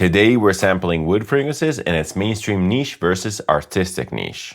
Today we're sampling wood fragrances and its mainstream niche versus artistic niche.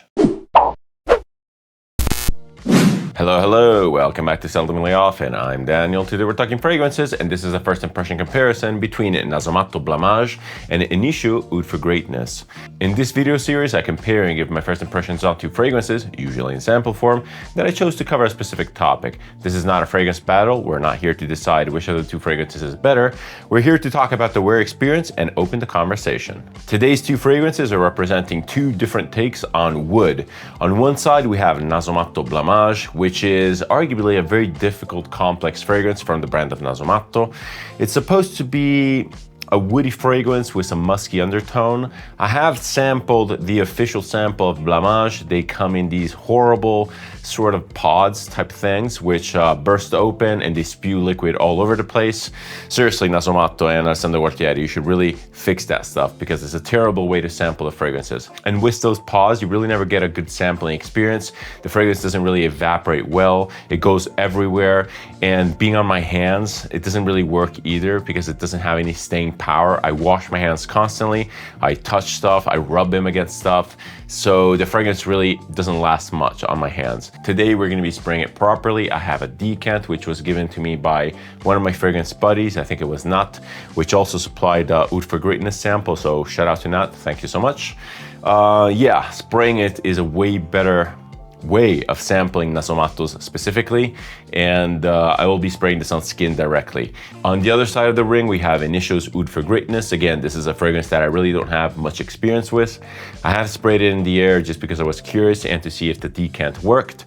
Hello, welcome back to Seldomly Often. I'm Daniel. Today we're talking fragrances, and this is a first impression comparison between Nasomatto Blamage and Initio Oud For Greatness. In this video series, I compare and give my first impressions on two fragrances, usually in sample form, that I chose to cover a specific topic. This is not a fragrance battle. We're not here to decide which of the two fragrances is better. We're here to talk about the wear experience and open the conversation. Today's two fragrances are representing two different takes on wood. On one side, we have Nasomatto Blamage, which is arguably a very difficult, complex fragrance from the brand of Nasomatto. It's supposed to be a woody fragrance with some musky undertone. I have sampled the official sample of Blamage. They come in these horrible sort of pods type things, which burst open and they spew liquid all over the place. Seriously, Nasomatto and Alessandro Gualtieri, you should really fix that stuff because it's a terrible way to sample the fragrances. And with those pods, you really never get a good sampling experience. The fragrance doesn't really evaporate well. It goes everywhere. And being on my hands, it doesn't really work either because it doesn't have any staying power. I wash my hands constantly. I touch stuff. I rub them against stuff. So the fragrance really doesn't last much on my hands. Today we're going to be spraying it properly. I have a decant which was given to me by one of my fragrance buddies. I think it was Nat, which also supplied Oud For Greatness sample. So shout out to Nat. Thank you so much. Yeah, spraying it is a way better way of sampling Nasomattos specifically, and I will be spraying this on skin directly. On the other side of the ring, we have Initio's Oud For Greatness. Again, this is a fragrance that I really don't have much experience with. I have sprayed it in the air just because I was curious and to see if the decant worked.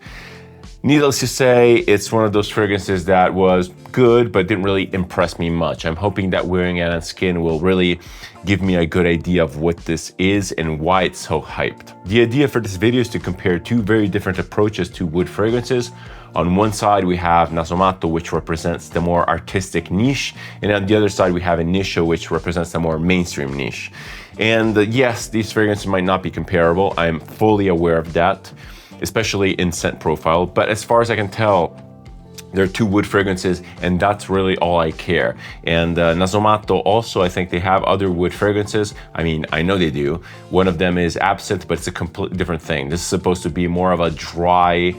Needless to say, it's one of those fragrances that was good, but didn't really impress me much. I'm hoping that wearing it on skin will really give me a good idea of what this is and why it's so hyped. The idea for this video is to compare two very different approaches to wood fragrances. On one side, we have Nasomatto, which represents the more artistic niche, and on the other side, we have Initio, which represents the more mainstream niche. And yes, these fragrances might not be comparable. I'm fully aware of that, especially in scent profile, but as far as I can tell, they're two wood fragrances, and that's really all I care. And Nasomatto also, I think they have other wood fragrances. I mean, I know they do. One of them is absinthe, but it's a completely different thing. This is supposed to be more of a dry,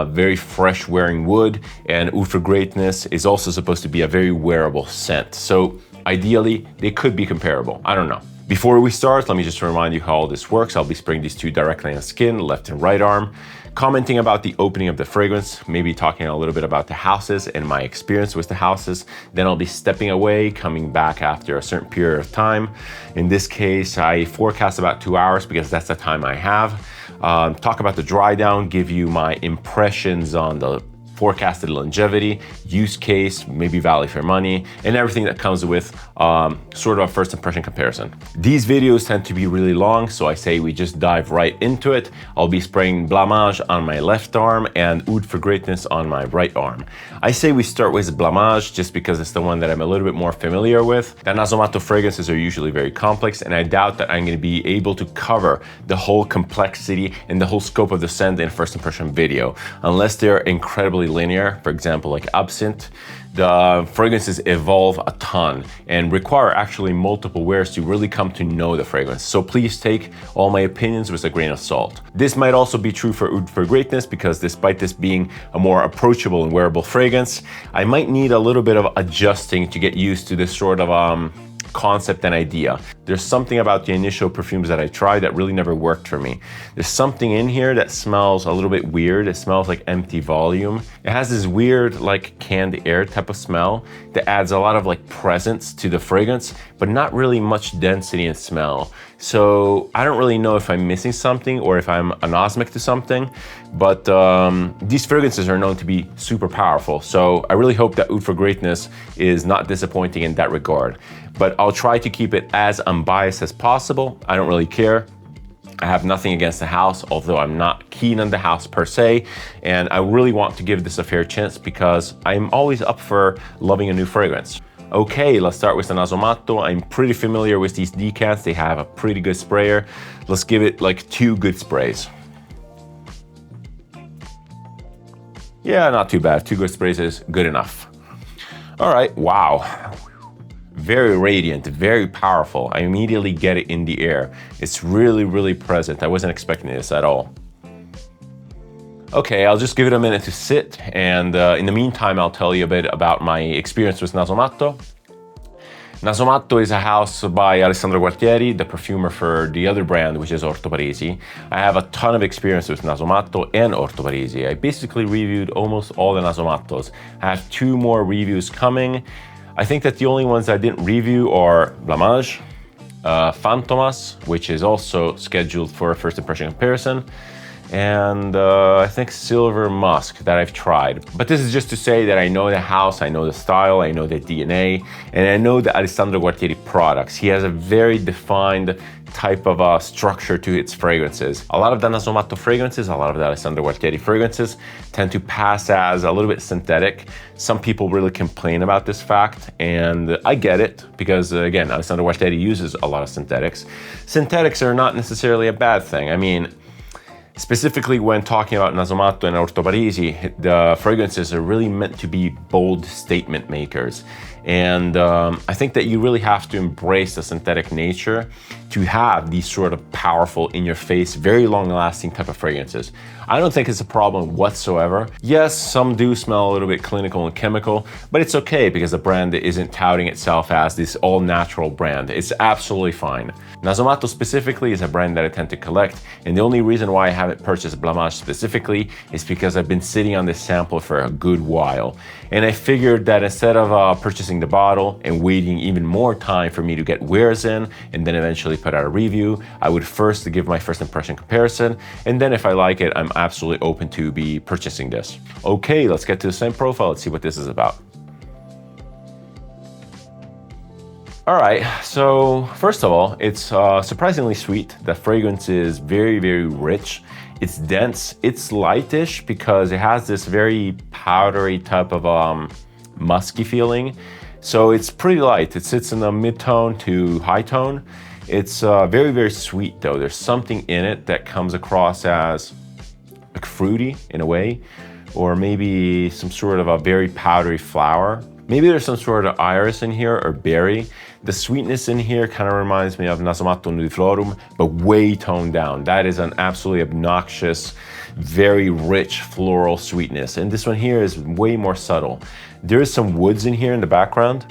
very fresh wearing wood, and Oud For Greatness is also supposed to be a very wearable scent. So ideally, they could be comparable. I don't know. Before we start, let me just remind you how all this works. I'll be spraying these two directly on skin, left and right arm, commenting about the opening of the fragrance, maybe talking a little bit about the houses and my experience with the houses. Then I'll be stepping away, coming back after a certain period of time. In this case, I forecast about 2 hours because that's the time I have. Talk about the dry down, give you my impressions on the forecasted longevity, use case, maybe value for money, and everything that comes with sort of a first impression comparison. These videos tend to be really long, so I say we just dive right into it. I'll be spraying Blamage on my left arm and Oud For Greatness on my right arm. I say we start with Blamage just because it's the one that I'm a little bit more familiar with. The Nasomatto fragrances are usually very complex, and I doubt that I'm going to be able to cover the whole complexity and the whole scope of the scent in a first impression video, unless they're incredibly linear. For example, like absinthe, the fragrances evolve a ton and require actually multiple wears to really come to know the fragrance. So please take all my opinions with a grain of salt. This might also be true for Oud For Greatness because despite this being a more approachable and wearable fragrance, I might need a little bit of adjusting to get used to this sort of concept and idea. There's something about the initial perfumes that I tried that really never worked for me. There's something in here that smells a little bit weird. It smells like empty volume. It has this weird like canned air type of smell that adds a lot of like presence to the fragrance, but not really much density and smell. So I don't really know if I'm missing something or if I'm anosmic to something, but these fragrances are known to be super powerful. So I really hope that Oud For Greatness is not disappointing in that regard. But I'll try to keep it as unbiased as possible. I don't really care. I have nothing against the house, although I'm not keen on the house per se, and I really want to give this a fair chance because I'm always up for loving a new fragrance. Okay, let's start with the Nasomatto. I'm pretty familiar with these decants. They have a pretty good sprayer. Let's give it like 2 good sprays. Yeah, not too bad. 2 good sprays is good enough. All right, wow. very radiant, very powerful. I immediately get it in the air. It's really, really present. I wasn't expecting this at all. Okay, I'll just give it a minute to sit, and in the meantime, I'll tell you a bit about my experience with Nasomatto. Nasomatto is a house by Alessandro Gualtieri, the perfumer for the other brand, which is Orto Parisi. I have a ton of experience with Nasomatto and Orto Parisi. I basically reviewed almost all the Nasomattos. I have 2 more reviews coming. I think that the only ones I didn't review are Blamage, Fantomas, which is also scheduled for a first impression comparison, and I think Silver Musk that I've tried. But this is just to say that I know the house, I know the style, I know the DNA, and I know the Alessandro Gualtieri products. He has a very defined type of structure to its fragrances. A lot of the Nasomatto fragrances, a lot of the Alessandro Gualtieri fragrances tend to pass as a little bit synthetic. Some people really complain about this fact, and I get it, because again, Alessandro Gualtieri uses a lot of synthetics. Synthetics are not necessarily a bad thing. I mean, specifically when talking about Nasomatto and Orto Parisi, the fragrances are really meant to be bold statement makers. And I think that you really have to embrace the synthetic nature to have these sort of powerful, in-your-face, very long-lasting type of fragrances. I don't think it's a problem whatsoever. Yes, some do smell a little bit clinical and chemical, but it's okay because the brand isn't touting itself as this all-natural brand. It's absolutely fine. Nasomatto specifically is a brand that I tend to collect, and the only reason why I haven't purchased Blamage specifically is because I've been sitting on this sample for a good while. And I figured that instead of purchasing the bottle and waiting even more time for me to get wears in and then eventually put out a review, I would first give my first impression comparison, and then if I like it, I'm absolutely open to be purchasing this. Okay, let's get to the same profile. Let's see what this is about. All right, so first of all, it's surprisingly sweet. The fragrance is very, very rich. It's dense, it's lightish because it has this very powdery type of musky feeling. So it's pretty light. It sits in the mid-tone to high tone. It's very, very sweet though. There's something in it that comes across as like fruity in a way, or maybe some sort of a very powdery flower. Maybe there's some sort of iris in here or berry. The sweetness in here kind of reminds me of Nasomatto Nudiflorum, but way toned down. That is an absolutely obnoxious, very rich floral sweetness. And this one here is way more subtle. There is some woods in here in the background,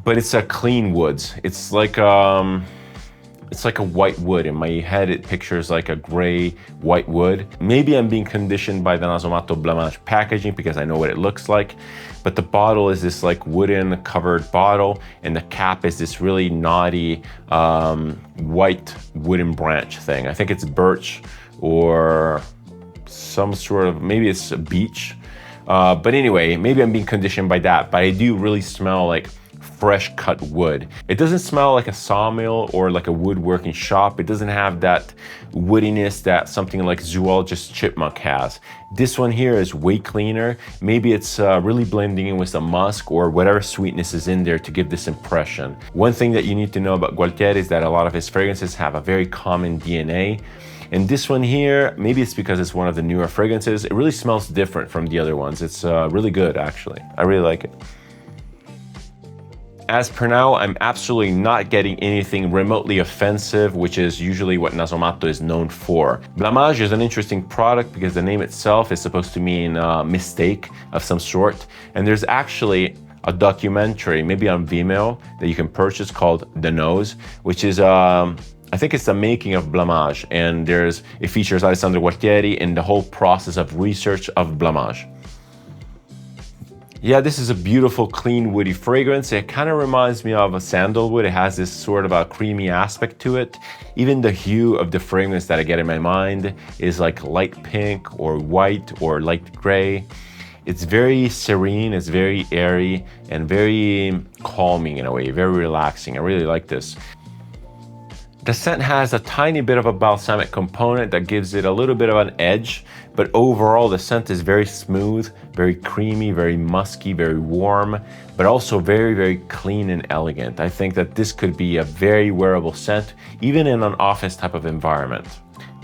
but it's a clean woods. It's like a white wood. In my head, it pictures like a gray white wood. Maybe I'm being conditioned by the Nasomatto Blamage packaging because I know what it looks like. But the bottle is this like wooden covered bottle, and the cap is this really naughty white wooden branch thing. I think it's birch or some sort of, maybe it's a beech. But anyway, maybe I'm being conditioned by that, but I do really smell like fresh cut wood. It doesn't smell like a sawmill or like a woodworking shop. It doesn't have that woodiness that something like Zoologist Chipmunk has. This one here is way cleaner. Maybe it's really blending in with the musk or whatever sweetness is in there to give this impression. One thing that you need to know about Gualtieri is that a lot of his fragrances have a very common DNA. And this one here, maybe it's because it's one of the newer fragrances, it really smells different from the other ones. It's really good, actually. I really like it. As per now, I'm absolutely not getting anything remotely offensive, which is usually what Nasomatto is known for. Blamage is an interesting product because the name itself is supposed to mean mistake of some sort. And there's actually a documentary, maybe on Vimeo, that you can purchase called The Nose, which is, I think it's the making of Blamage. And it features Alessandro Gualtieri and the whole process of research of Blamage. Yeah, this is a beautiful, clean, woody fragrance. It kind of reminds me of a sandalwood. It has this sort of a creamy aspect to it. Even the hue of the fragrance that I get in my mind is like light pink or white or light gray. It's very serene, it's very airy, and very calming in a way, very relaxing. I really like this. The scent has a tiny bit of a balsamic component that gives it a little bit of an edge, but overall the scent is very smooth, very creamy, very musky, very warm, but also very, very clean and elegant. I think that this could be a very wearable scent, even in an office type of environment.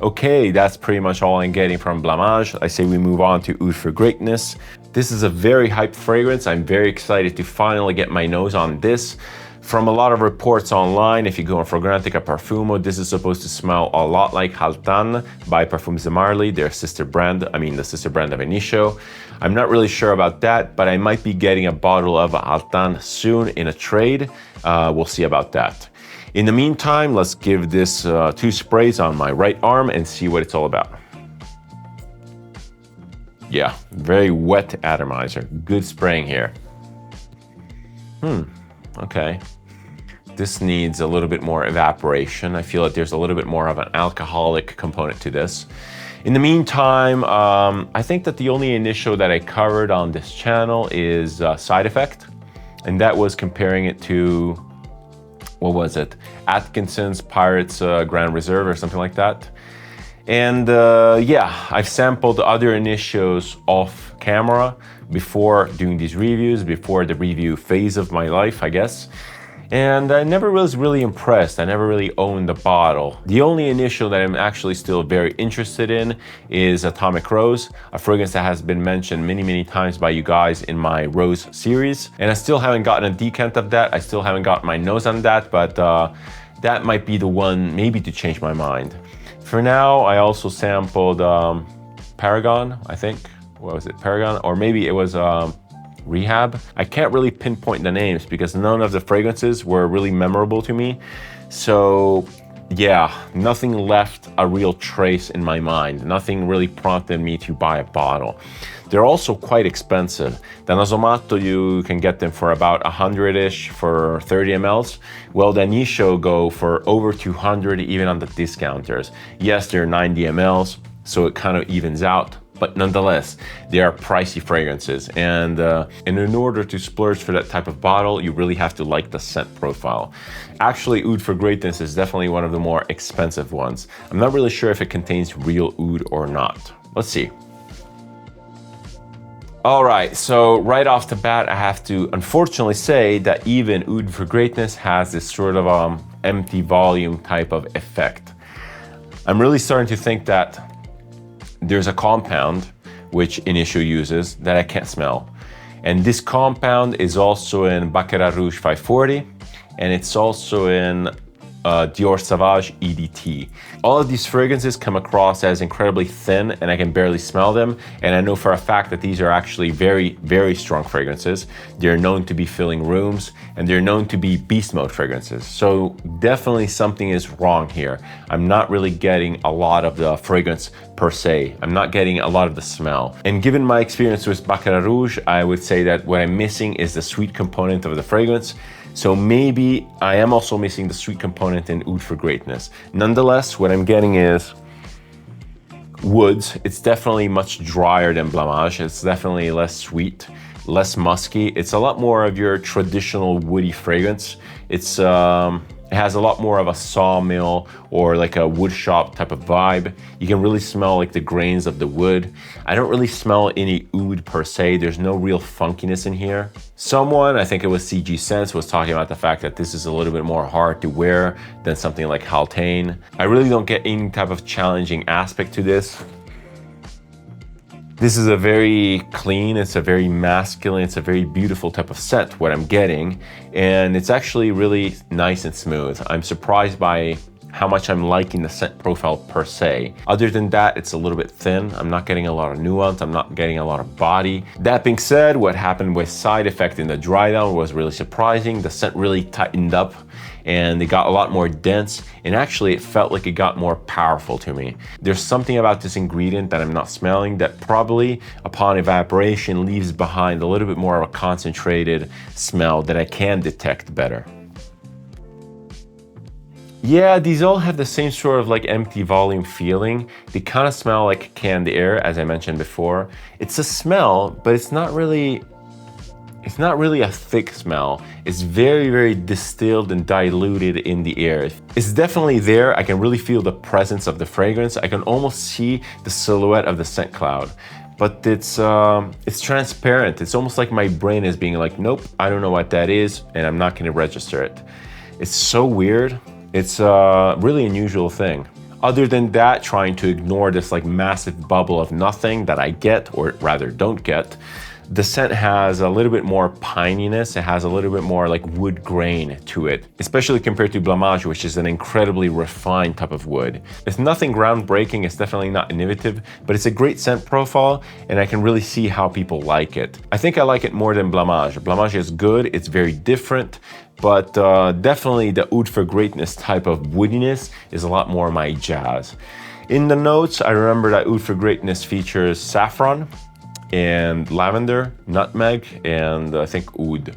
Okay, that's pretty much all I'm getting from Blamage. I say we move on to Oud For Greatness. This is a very hyped fragrance. I'm very excited to finally get my nose on this. From a lot of reports online, if you go on Fragrantica Parfumo, this is supposed to smell a lot like Haltan by Parfums de Marly, their sister brand, the sister brand of Initio. I'm not really sure about that, but I might be getting a bottle of Haltan soon in a trade. We'll see about that. In the meantime, let's give this 2 sprays on my right arm and see what it's all about. Yeah, very wet atomizer. Good spraying here. Okay. This needs a little bit more evaporation. I feel like there's a little bit more of an alcoholic component to this. In the meantime, I think that the only Initio that I covered on this channel is Side Effect. And that was comparing it to, what was it? Atkinson's Pirates Grand Reserve or something like that. And yeah, I've sampled other Initios off camera before doing these reviews, before the review phase of my life, I guess. And I never was really impressed. I never really owned the bottle. The only Initio that I'm actually still very interested in is Atomic Rose, a fragrance that has been mentioned many, many times by you guys in my Rose series. And I still haven't gotten a decant of that. I still haven't got my nose on that, but that might be the one maybe to change my mind. For now, I also sampled Paragon, I think. What was it, Paragon? Or maybe it was Rehab. I can't really pinpoint the names because none of the fragrances were really memorable to me. So yeah, nothing left a real trace in my mind. Nothing really prompted me to buy a bottle. They're also quite expensive. The Nasomatto, you can get them for about 100-ish for 30 mLs. Well, the Initio go for over 200 even on the discounters. Yes, they're 90 mLs, so it kind of evens out. But nonetheless, they are pricey fragrances. And in order to splurge for that type of bottle, you really have to like the scent profile. Actually, Oud For Greatness is definitely one of the more expensive ones. I'm not really sure if it contains real oud or not. Let's see. All right, so right off the bat, I have to unfortunately say that even Oud For Greatness has this sort of empty volume type of effect. I'm really starting to think that there's a compound which Initio uses that I can't smell. And this compound is also in Baccarat Rouge 540, and it's also in Dior Sauvage EDT. All of these fragrances come across as incredibly thin and I can barely smell them. And I know for a fact that these are actually very, very strong fragrances. They're known to be filling rooms and they're known to be beast mode fragrances. So definitely something is wrong here. I'm not really getting a lot of the fragrance per se. I'm not getting a lot of the smell. And given my experience with Baccarat Rouge, I would say that what I'm missing is the sweet component of the fragrance. So maybe I am also missing the sweet component in Oud For Greatness. Nonetheless, what I'm getting is woods. It's definitely much drier than Blamage. It's definitely less sweet, less musky. It's a lot more of your traditional woody fragrance. It has a lot more of a sawmill or like a wood shop type of vibe. You can really smell like the grains of the wood. I don't really smell any oud per se. There's no real funkiness in here. Someone, I think it was CG Sense, was talking about the fact that this is a little bit more hard to wear than something like Haltane. I really don't get any type of challenging aspect to this. This is a very clean, it's a very masculine, it's a very beautiful type of scent, what I'm getting. And it's actually really nice and smooth. I'm surprised by how much I'm liking the scent profile per se. Other than that, it's a little bit thin. I'm not getting a lot of nuance. I'm not getting a lot of body. That being said, what happened with Side Effect in the dry down was really surprising. The scent really tightened up and it got a lot more dense, and actually it felt like it got more powerful to me. There's something about this ingredient that I'm not smelling that probably upon evaporation leaves behind a little bit more of a concentrated smell that I can detect better. Yeah, these all have the same sort of like empty volume feeling. They kind of smell like canned air, as I mentioned before. It's a smell, but it's not really a thick smell. It's very, very distilled and diluted in the air. It's definitely there. I can really feel the presence of the fragrance. I can almost see the silhouette of the scent cloud. But it's transparent. It's almost like my brain is being like, nope, I don't know what that is, and I'm not gonna register it. It's so weird. It's a really unusual thing. Other than that, trying to ignore this like massive bubble of nothing that I get, or rather don't get, The scent has a little bit more pininess. It has a little bit more like wood grain to it, especially compared to Blamage, which is an incredibly refined type of wood. It's nothing groundbreaking. It's definitely not innovative, but it's a great scent profile, and I can really see how people like it. I think I like it more than Blamage. Blamage is good. It's very different, but definitely the Oud For Greatness type of woodiness is a lot more my jazz. In the notes, I remember that Oud For Greatness features saffron and lavender, nutmeg, and I think oud.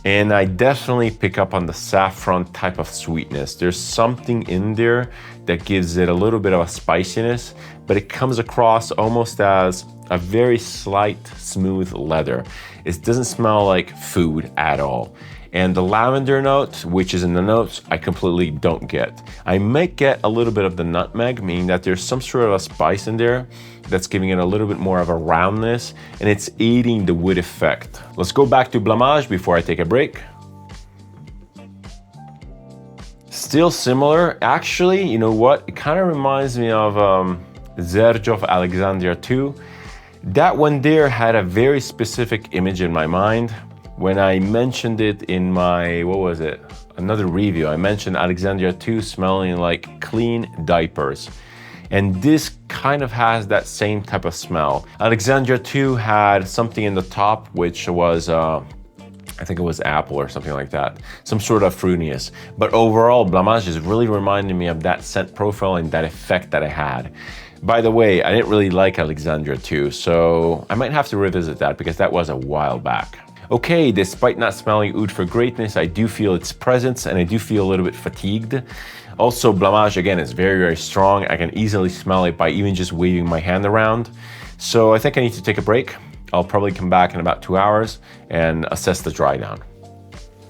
And I definitely pick up on the saffron type of sweetness. There's something in there that gives it a little bit of a spiciness, but it comes across almost as a very slight, smooth leather. It doesn't smell like food at all. And the lavender note, which is in the notes, I completely don't get. I might get a little bit of the nutmeg, meaning that there's some sort of a spice in there that's giving it a little bit more of a roundness, and it's aiding the wood effect. Let's go back to Blamage before I take a break. Still similar. Actually, you know what? It kind of reminds me of Zerjov Alexandria 2. That one there had a very specific image in my mind. When I mentioned it in my, what was it? Another review, I mentioned Alexandria 2 smelling like clean diapers. And this kind of has that same type of smell. Alexandria 2 had something in the top, which was, I think it was apple or something like that. Some sort of fruitiness. But overall, Blamage is really reminding me of that scent profile and that effect that I had. By the way, I didn't really like Alexandria 2, so I might have to revisit that because that was a while back. Okay, despite not smelling Oud For Greatness, I do feel its presence and I do feel a little bit fatigued. Also, Blamage, again, is very, very strong. I can easily smell it by even just waving my hand around. So I think I need to take a break. I'll probably come back in about 2 hours and assess the dry down.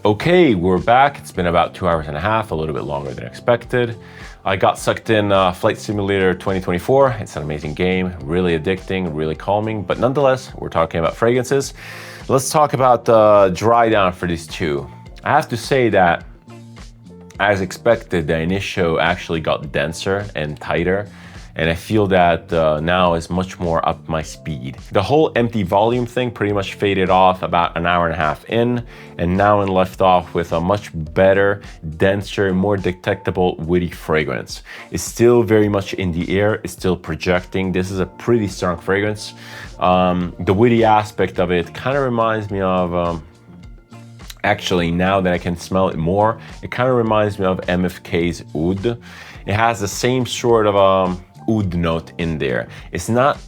Okay, we're back. It's been about 2 hours and a half, a little bit longer than expected. I got sucked in Flight Simulator 2024. It's an amazing game, really addicting, really calming, but nonetheless, we're talking about fragrances. Let's talk about the dry down for these two. I have to say that, as expected, the Initio actually got denser and tighter, and I feel that now is much more up my speed. The whole empty volume thing pretty much faded off about an hour and a half in, and now I'm left off with a much better, denser, more detectable woody fragrance. It's still very much in the air, it's still projecting. This is a pretty strong fragrance. The woody aspect of it kind of reminds me of, actually, now that I can smell it more, it kind of reminds me of MFK's Oud. It has the same sort of oud note in there. It's not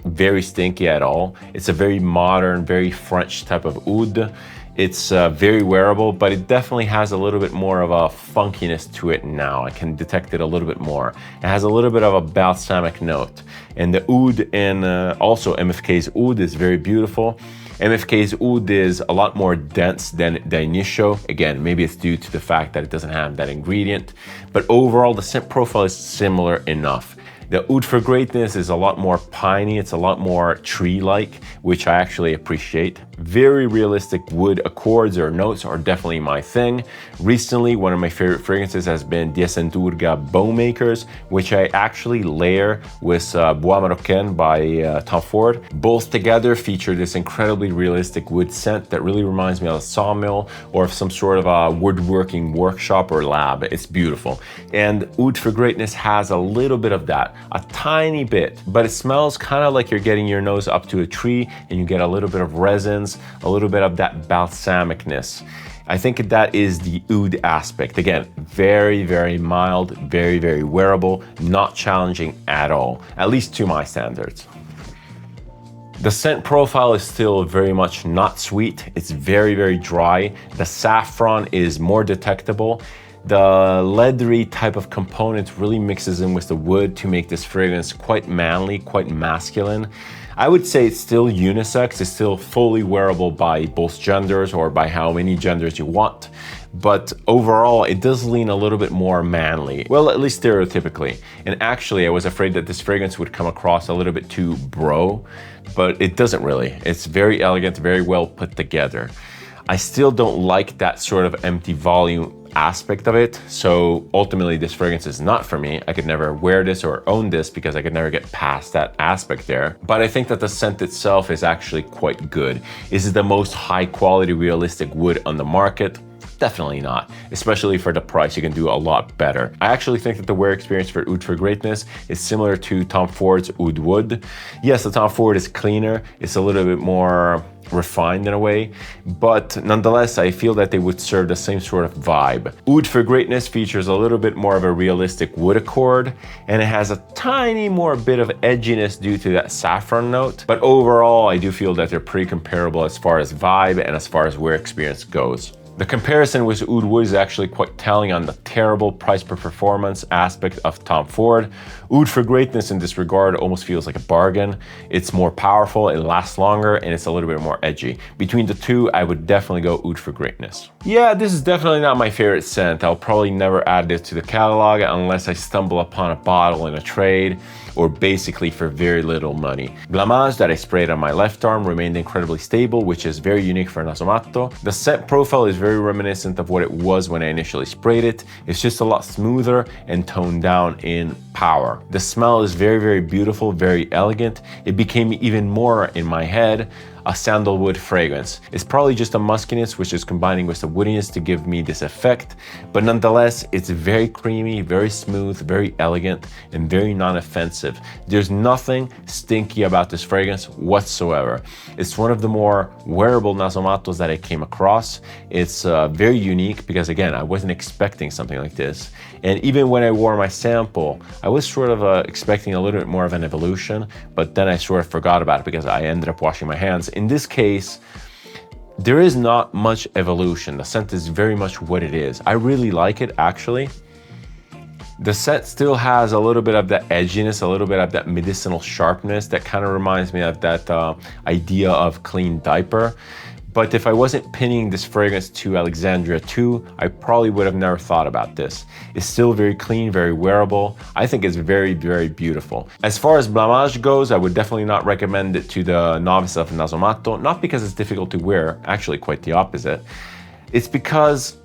very stinky at all. It's a very modern, very French type of oud. It's very wearable, but it definitely has a little bit more of a funkiness to it now. I can detect it a little bit more. It has a little bit of a balsamic note. And the oud in also MFK's Oud is very beautiful. MFK's Oud is a lot more dense than the Initio. Again, maybe it's due to the fact that it doesn't have that ingredient, but overall the scent profile is similar enough. The Oud For Greatness is a lot more piney, it's a lot more tree-like, which I actually appreciate. Very realistic wood accords or notes are definitely my thing. Recently, one of my favorite fragrances has been Diesenturga Bowmakers, which I actually layer with Bois Marocain by Tom Ford. Both together feature this incredibly realistic wood scent that really reminds me of a sawmill or of some sort of a woodworking workshop or lab. It's beautiful. And Oud For Greatness has a little bit of that. A tiny bit, but it smells kind of like you're getting your nose up to a tree and you get a little bit of resins, a little bit of that balsamicness. I think that is the oud aspect. Again, very, very mild, very, very wearable, not challenging at all, at least to my standards. The scent profile is still very much not sweet. It's very, very dry. The saffron is more detectable. The leathery type of component really mixes in with the wood to make this fragrance quite manly, quite masculine. I would say it's still unisex, it's still fully wearable by both genders or by how many genders you want. But overall, it does lean a little bit more manly. Well, at least stereotypically. And actually, I was afraid that this fragrance would come across a little bit too bro, but it doesn't really. It's very elegant, very well put together. I still don't like that sort of empty volume aspect of it. So ultimately this fragrance is not for me. I could never wear this or own this because I could never get past that aspect there. But I think that the scent itself is actually quite good. Is it the most high quality realistic wood on the market? Definitely not, especially for the price. You can do a lot better. I actually think that the wear experience for Oud For Greatness is similar to Tom Ford's Oud Wood. Yes, the Tom Ford is cleaner. It's a little bit more refined in a way, but nonetheless, I feel that they would serve the same sort of vibe. Oud For Greatness features a little bit more of a realistic wood accord, and it has a tiny more bit of edginess due to that saffron note. But overall, I do feel that they're pretty comparable as far as vibe and as far as wear experience goes. The comparison with Oud Wood is actually quite telling on the terrible price per performance aspect of Tom Ford. Oud For Greatness in this regard almost feels like a bargain. It's more powerful, it lasts longer, and it's a little bit more edgy. Between the two, I would definitely go Oud For Greatness. Yeah, this is definitely not my favorite scent. I'll probably never add this to the catalog unless I stumble upon a bottle in a trade, or basically for very little money. Blamage that I sprayed on my left arm remained incredibly stable, which is very unique for Nasomatto. The scent profile is very reminiscent of what it was when I initially sprayed it. It's just a lot smoother and toned down in power. The smell is very, very beautiful, very elegant. It became even more in my head a sandalwood fragrance. It's probably just a muskiness which is combining with the woodiness to give me this effect, but nonetheless, it's very creamy, very smooth, very elegant, and very non-offensive. There's nothing stinky about this fragrance whatsoever. It's one of the more wearable Nasomattos that I came across. It's very unique because, again, I wasn't expecting something like this. And even when I wore my sample, I was sort of expecting a little bit more of an evolution, but then I sort of forgot about it because I ended up washing my hands. In this case, there is not much evolution. The scent is very much what it is. I really like it, actually. The scent still has a little bit of that edginess, a little bit of that medicinal sharpness that kind of reminds me of that idea of clean diaper. But if I wasn't pinning this fragrance to Alexandria 2, I probably would have never thought about this. It's still very clean, very wearable. I think it's very, very beautiful. As far as Blamage goes, I would definitely not recommend it to the novice of Nasomatto, not because it's difficult to wear, actually quite the opposite. It's because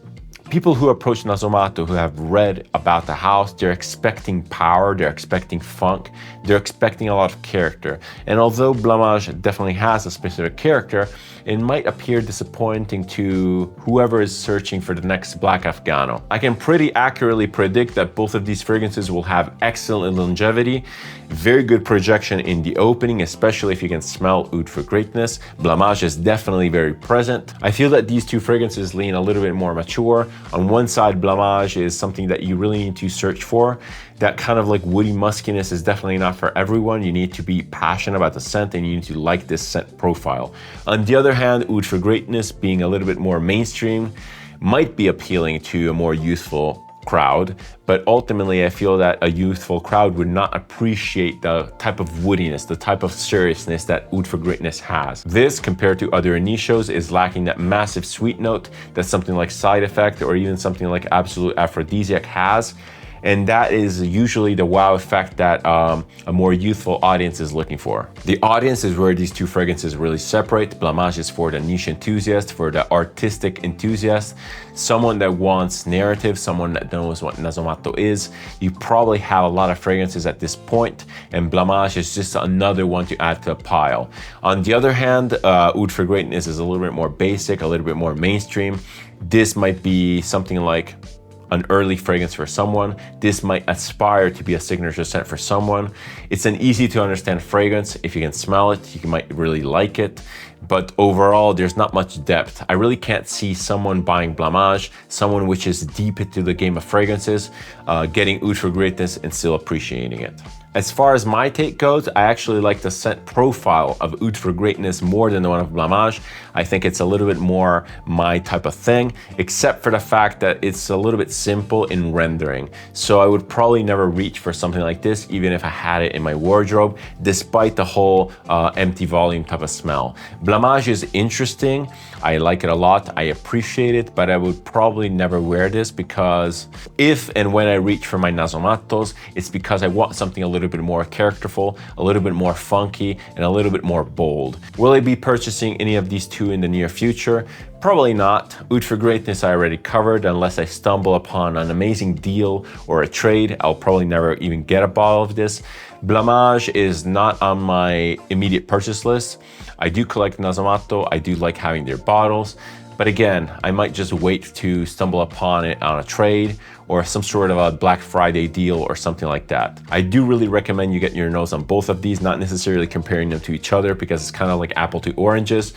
people who approach Nasomatto, who have read about the house, they're expecting power, they're expecting funk, they're expecting a lot of character. And although Blamage definitely has a specific character, it might appear disappointing to whoever is searching for the next Black Afgano. I can pretty accurately predict that both of these fragrances will have excellent longevity, very good projection in the opening, especially if you can smell Oud For Greatness. Blamage is definitely very present. I feel that these two fragrances lean a little bit more mature. On one side, Blamage is something that you really need to search for. That kind of like woody muskiness is definitely not for everyone. You need to be passionate about the scent and you need to like this scent profile. On the other hand, Oud For Greatness, being a little bit more mainstream, might be appealing to a more youthful crowd, but ultimately I feel that a youthful crowd would not appreciate the type of woodiness, the type of seriousness that Oud For Greatness has. This, compared to other Initios, is lacking that massive sweet note that something like Side Effect or even something like Absolute Aphrodisiac has. And that is usually the wow effect that a more youthful audience is looking for. The audience is where these two fragrances really separate. Blamage is for the niche enthusiast, for the artistic enthusiast, someone that wants narrative, someone that knows what Nasomatto is. You probably have a lot of fragrances at this point, and Blamage is just another one to add to a pile. On the other hand, Oud For Greatness is a little bit more basic, a little bit more mainstream. This might be something like an early fragrance for someone. This might aspire to be a signature scent for someone. It's an easy to understand fragrance. If you can smell it, you might really like it. But overall, there's not much depth. I really can't see someone buying Blamage, someone which is deep into the game of fragrances, getting Oud For Greatness and still appreciating it. As far as my take goes, I actually like the scent profile of Oud For Greatness more than the one of Blamage. I think it's a little bit more my type of thing, except for the fact that it's a little bit simple in rendering. So I would probably never reach for something like this, even if I had it in my wardrobe, despite the whole empty volume type of smell. Blamage is interesting. I like it a lot. I appreciate it, but I would probably never wear this because if and when I reach for my Nasomattos, it's because I want something a little little bit more characterful, a little bit more funky, and a little bit more bold. Will I be purchasing any of these two in the near future? Probably not. Oud For Greatness I already covered. Unless I stumble upon an amazing deal or a trade, I'll probably never even get a bottle of this. Blamage is not on my immediate purchase list. I do collect Nasomatto. I do like having their bottles. But again, I might just wait to stumble upon it on a trade or some sort of a Black Friday deal or something like that. I do really recommend you get your nose on both of these, not necessarily comparing them to each other because it's kind of like apple to oranges.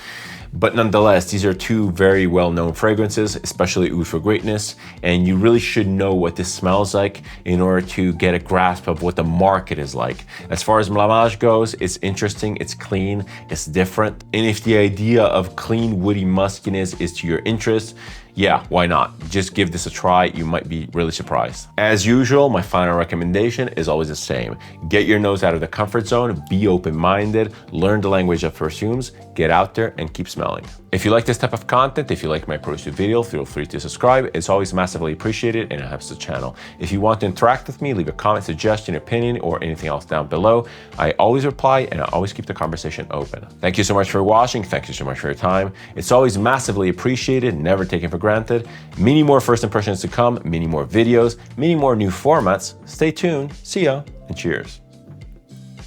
But nonetheless, these are two very well-known fragrances, especially Oud For Greatness, and you really should know what this smells like in order to get a grasp of what the market is like. As far as Blamage goes, it's interesting, it's clean, it's different. And if the idea of clean, woody muskiness is to your interest, yeah, why not? Just give this a try. You might be really surprised. As usual, my final recommendation is always the same. Get your nose out of the comfort zone, be open-minded, learn the language of perfumes, get out there and keep smelling. If you like this type of content, if you like my approach to video, feel free to subscribe. It's always massively appreciated and it helps the channel. If you want to interact with me, leave a comment, suggestion, opinion, or anything else down below. I always reply and I always keep the conversation open. Thank you so much for watching. Thank you so much for your time. It's always massively appreciated, never taken for granted. Many more first impressions to come, many more videos, many more new formats. Stay tuned. See ya and cheers.